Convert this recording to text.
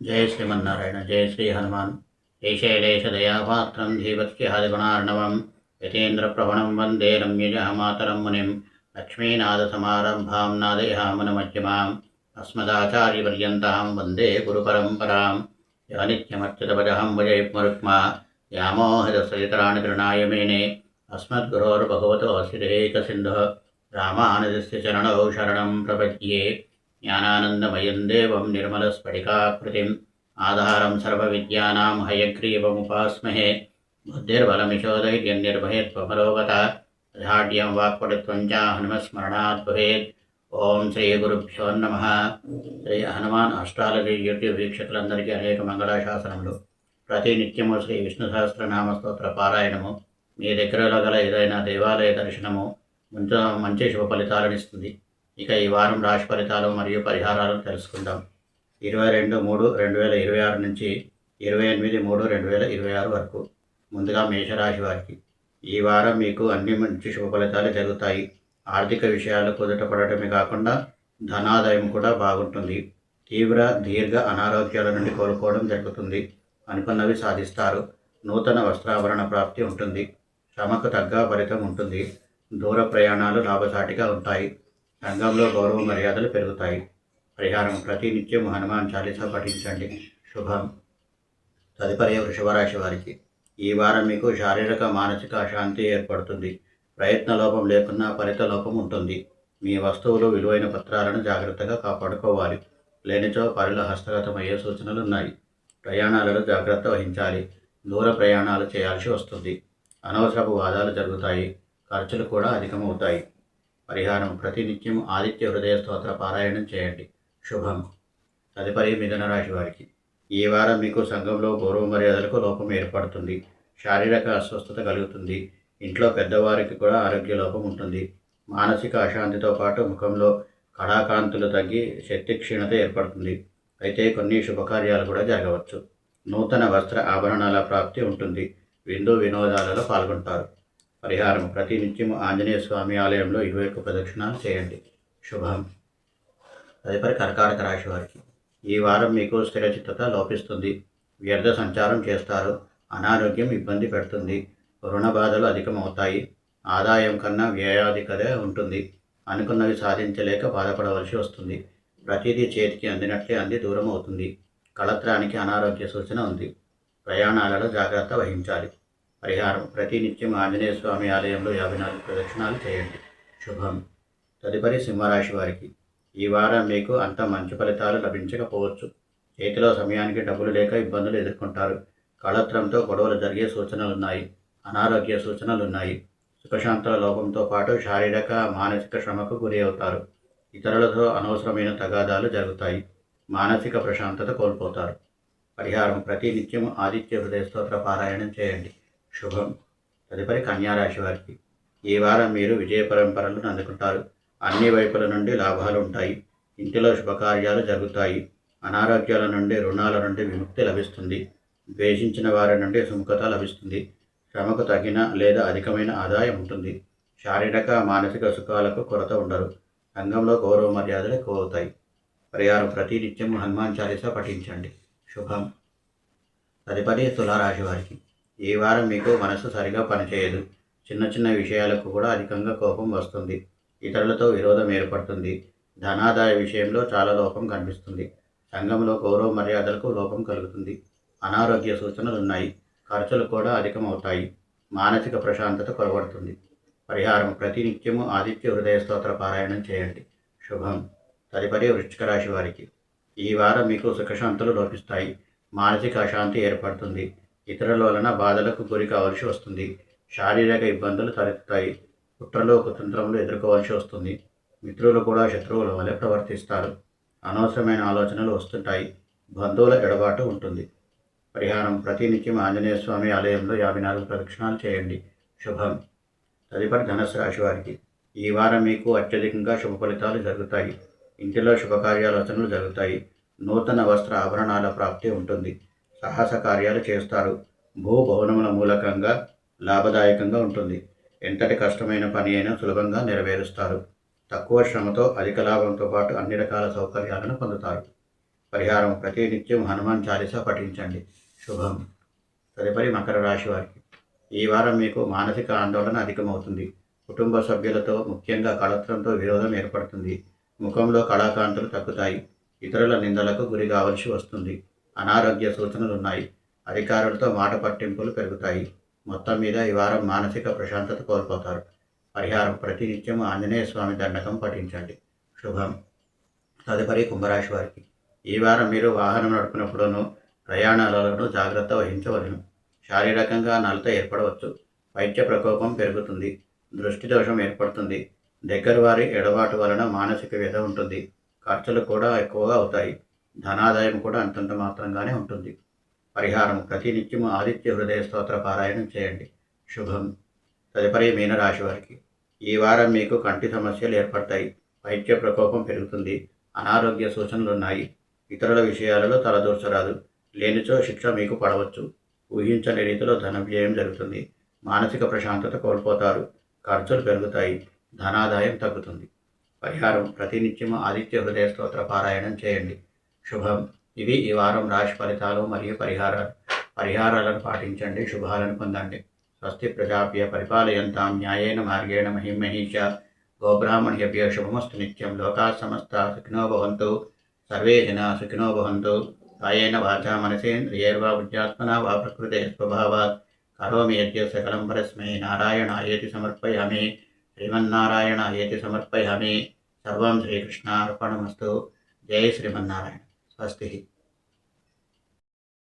जय श्रीमन्नारायण। जय श्री हनुमान। शैलेशदयापात्रं धीवत्स्यादिगुणार्णवं यतीन्द्रप्रवणं वन्दे रम्यजहमातरं मुनिं लक्ष्मीनाथसमारम्भां नादयामनमध्यमाम् अस्मदाचार्यपर्यन्तां वन्दे गुरुपरम्परां। या नित्यमच्युतपदहं भजयुग्मरुक्मा व्यामोहदसरितराणि तृणाय मेने अस्मद्गुरोर्भगवतोऽस्य देहिकसिन्धुः रामानुजस्य चरणौ शरणं प्रपद्ये। ज्ञानानन्दमयं देवं निर्मलस्फटिकाकृतिम् आधारं सर्वविद्यानां हयग्रीवमुपास्महे। बुद्धिर्बलमिशोधैर्यं निर्भयत्वमरोगता धाढ्यं वाक्पटुत्वं च हनुमस्मरणात् भवेत्। ఓం శ్రీ గురుభ్యో నమః. శ్రీ హనుమాన్ అస్ట్రాలజీ యూట్యూబ్ వీక్షకులందరికీ అనేక మంగళాశాసనములు. ప్రతి నిత్యము శ్రీ విష్ణు సహస్రనామ స్తోత్ర పారాయణము మీ దగ్గరలో గల ఏదైనా దేవాలయ దర్శనము మంచి శుభ ఫలితాలను ఇస్తుంది. ఇక ఈ వారం రాశి ఫలితాలు మరియు పరిహారాలను తెలుసుకుందాం. 22/3/2026 నుంచి 28/3/2026 వరకు. ముందుగా మేషరాశి వారికి ఈ వారం మీకు అన్ని మంచి శుభ ఫలితాలు జరుగుతాయి. ఆర్థిక విషయాలు కుదుట పడటమే కాకుండా ధనాదాయం కూడా బాగుంటుంది. తీవ్ర దీర్ఘ అనారోగ్యాల నుండి కోలుకోవడం జరుగుతుంది. అనుకున్నవి సాధిస్తారు. నూతన వస్త్రాభరణ ప్రాప్తి ఉంటుంది. శ్రమకు తగ్గ ఫలితం ఉంటుంది. దూర ప్రయాణాలు లాభసాటిగా ఉంటాయి. సంఘంలో గౌరవ మర్యాదలు పెరుగుతాయి. పరిహారం ప్రతి నిత్యం హనుమాన్ చాలీసా పఠించండి. శుభం. తదుపరి వృషభరాశి వారికి ఈ వారం మీకు శారీరక మానసిక అశాంతి ఏర్పడుతుంది. ప్రయత్న లోపం లేకున్నా ఫలిత లోపం ఉంటుంది. మీ వస్తువులు విలువైన పత్రాలను జాగ్రత్తగా కాపాడుకోవాలి. లేనిచో పనుల హస్తగతమయ్యే సూచనలున్నాయి. ప్రయాణాలలో జాగ్రత్త వహించాలి. దూర ప్రయాణాలు చేయాల్సి వస్తుంది. అనవసరపు వాదాలు జరుగుతాయి. ఖర్చులు కూడా అధికమవుతాయి. పరిహారం ప్రతినిత్యం ఆదిత్య హృదయ స్తోత్ర పారాయణం చేయండి. శుభం. తదుపరి మిథున రాశి వారికి ఈ వారం మీకు సంఘంలో గౌరవ మర్యాదలకు లోపం ఏర్పడుతుంది. శారీరక అస్వస్థత కలుగుతుంది. ఇంట్లో పెద్దవారికి కూడా ఆరోగ్య లోపం ఉంటుంది. మానసిక అశాంతితో పాటు ముఖంలో కళాకాంతులు తగ్గి శక్తి క్షీణత ఏర్పడుతుంది. అయితే కొన్ని శుభకార్యాలు కూడా జరగవచ్చు. నూతన వస్త్ర ఆభరణాల ప్రాప్తి ఉంటుంది. విందు వినోదాలలో పాల్గొంటారు. పరిహారం ప్రతి నిత్యం ఆంజనేయ స్వామి ఆలయంలో 21 ప్రదక్షిణాలు చేయండి. శుభం. తదుపరి కర్కాటక రాశి వారికి ఈ వారం మీకు స్థిరచిత్తత లోపిస్తుంది. వ్యర్థ సంచారం చేస్తారు. అనారోగ్యం ఇబ్బంది పెడుతుంది. రుణ బాధలు అధికమవుతాయి. ఆదాయం కన్నా వ్యయాధికదే ఉంటుంది. అనుకున్నవి సాధించలేక బాధపడవలసి వస్తుంది. ప్రతిదీ చేతికి అందినట్లే అంది దూరం అవుతుంది. కళత్రానికి అనారోగ్య సూచన ఉంది. ప్రయాణాలలో జాగ్రత్త వహించాలి. పరిహారం ప్రతి నిత్యం ఆంజనేయ స్వామి ఆలయంలో 54 ప్రదక్షిణాలు చేయండి. శుభం. తదుపరి సింహరాశి వారికి ఈ వారం మీకు అంత మంచి ఫలితాలు లభించకపోవచ్చు. చేతిలో సమయానికి డబ్బులు లేక ఇబ్బందులు ఎదుర్కొంటారు. కళత్రంతో గొడవలు జరిగే సూచనలున్నాయి. అనారోగ్య సూచనలున్నాయి. సుఖశాంతుల లోపంతో పాటు శారీరక మానసిక శ్రమకు గురి అవుతారు. ఇతరులతో అనవసరమైన తగాదాలు జరుగుతాయి. మానసిక ప్రశాంతత కోల్పోతారు. పరిహారం ప్రతి నిత్యం ఆదిత్య హృదయ స్తోత్ర పారాయణం చేయండి. శుభం. తదుపరి కన్యారాశి వారికి ఈ వారం మీరు విజయ పరంపరలను అందుకుంటారు. అన్ని వైపుల నుండి లాభాలు ఉంటాయి. ఇంటిలో శుభకార్యాలు జరుగుతాయి. అనారోగ్యాల నుండి రుణాల నుండి విముక్తి లభిస్తుంది. ద్వేషించిన వారి నుండి సుముఖత లభిస్తుంది. శ్రమకు తగిన లేదా అధికమైన ఆదాయం ఉంటుంది. శారీరక మానసిక సుఖాలకు కొరత ఉండరు. సంఘంలో గౌరవ మర్యాదలు ఎక్కువ అవుతాయి. పరిహారం ప్రతి నిత్యం హనుమాన్ చాలీసా పఠించండి. శుభం. తదుపరి తులారాశి వారికి ఈ వారం మీకు మనసు సరిగా పనిచేయదు. చిన్న చిన్న విషయాలకు కూడా అధికంగా కోపం వస్తుంది. ఇతరులతో విరోధం ఏర్పడుతుంది. ధనాదాయ విషయంలో చాలా లోపం కనిపిస్తుంది. సంఘంలో గౌరవ మర్యాదలకు లోపం కలుగుతుంది. అనారోగ్య సూచనలు ఉన్నాయి. ఖర్చులు కూడా అధికమవుతాయి. మానసిక ప్రశాంతత కొరబడుతుంది. పరిహారం ప్రతి నిత్యము ఆదిత్య హృదయ స్తోత్ర పారాయణం చేయండి. శుభం. తదుపరి వృశ్చిక రాశి వారికి ఈ వారం మీకు సుఖశాంతులు లోపిస్తాయి. మానసిక అశాంతి ఏర్పడుతుంది. ఇతరుల వలన బాధలకు గురి కావాల్సి వస్తుంది. శారీరక ఇబ్బందులు తలెత్తుతాయి. కుట్రలు కుతంత్రములు ఎదుర్కోవాల్సి వస్తుంది. మిత్రులు కూడా శత్రువుల వలె ప్రవర్తిస్తారు. అనవసరమైన ఆలోచనలు వస్తుంటాయి. బంధువుల ఎడబాటు ఉంటుంది. పరిహారం ప్రతి నిత్యం ఆంజనేయ స్వామి ఆలయంలో 54 ప్రదక్షిణాలు చేయండి. శుభం. తదుపరి ధనుస్సు రాశి వారికి ఈ వారం మీకు అత్యధికంగా శుభ ఫలితాలు జరుగుతాయి. ఇంటిలో శుభకార్యాలోచనలు జరుగుతాయి. నూతన వస్త్ర ఆభరణాల ప్రాప్తి ఉంటుంది. సాహస కార్యాలు చేస్తారు. భూభవనముల మూలకంగా లాభదాయకంగా ఉంటుంది. ఎంతటి కష్టమైన పని అయినా సులభంగా నెరవేరుస్తారు. తక్కువ శ్రమతో అధిక లాభంతో పాటు అన్ని రకాల సౌకర్యాలను పొందుతారు. పరిహారం ప్రతినిత్యం హనుమాన్ చాలీసా పఠించండి. శుభం. తదుపరి మకర రాశి వారికి ఈ వారం మీకు మానసిక ఆందోళన అధికమవుతుంది. కుటుంబ సభ్యులతో ముఖ్యంగా కళత్రంతో విరోధం ఏర్పడుతుంది. ముఖంలో కళాకాంతులు తగ్గుతాయి. ఇతరుల నిందలకు గురి కావలసి వస్తుంది. అనారోగ్య సూచనలున్నాయి. అధికారులతో మాట పట్టింపులు పెరుగుతాయి. మొత్తం మీద ఈ వారం మానసిక ప్రశాంతత కోల్పోతారు. పరిహారం ప్రతినిత్యం ఆంజనేయ స్వామి దండకం పఠించండి. శుభం. తదుపరి కుంభరాశి వారికి ఈ వారం మీరు వాహనం నడుపునప్పుడును ప్రయాణాలలోనూ జాగ్రత్త వహించవలను. శారీరకంగా నలత ఏర్పడవచ్చు. వైద్య ప్రకోపం పెరుగుతుంది. దృష్టి దోషం ఏర్పడుతుంది. దగ్గర వారి ఎడబాటు వలన మానసిక వ్యధ ఉంటుంది. ఖర్చులు కూడా ఎక్కువగా అవుతాయి. ధనాదాయం కూడా అంతంత మాత్రంగానే ఉంటుంది. పరిహారం ప్రతినిత్యము ఆదిత్య హృదయ స్తోత్ర పారాయణం చేయండి. శుభం. తదుపరి మీనరాశి వారికి ఈ వారం మీకు కంటి సమస్యలు ఏర్పడతాయి. వైద్య ప్రకోపం పెరుగుతుంది. అనారోగ్య సూచనలున్నాయి. ఇతరుల విషయాలలో తలదూర్చరాదు. లేనిచో శిక్ష మీకు పడవచ్చు. ఊహించని రీతిలో ధన వ్యయం జరుగుతుంది. మానసిక ప్రశాంతత కోల్పోతారు. ఖర్చులు పెరుగుతాయి. ధనాదాయం తగ్గుతుంది. పరిహారం ప్రతినిత్యము ఆదిత్య హృదయ స్తోత్ర పారాయణం చేయండి. శుభం. ఇవి ఈ వారం రాశి ఫలితాలు మరియు పరిహారాలను పాటించండి. శుభాలను పొందండి. స్వస్తి ప్రజాభ్య పరిపాలయంతాం న్యాయేన మార్గేణ మహిమహీష గోబ్రాహ్మణ్యేభ్యో శుభమస్తు నిత్యం. లోకా సమస్తా సుఖినో భవంతు. సర్వే జనా సుఖినో భవంతు. కాయేన వాచా మనసేంద్రియైర్వా బుద్ధ్యాత్మనా వా ప్రకృతే స్వభావాత్ కరోమి యద్యత్ సకలం పరస్మై నారాయణాయేతి సమర్పయామి. శ్రీమన్నారాయణాయేతి సమర్పయామి. సర్వం శ్రీకృష్ణార్పణమస్తు. జై శ్రీమన్నారాయణ. స్వస్తి.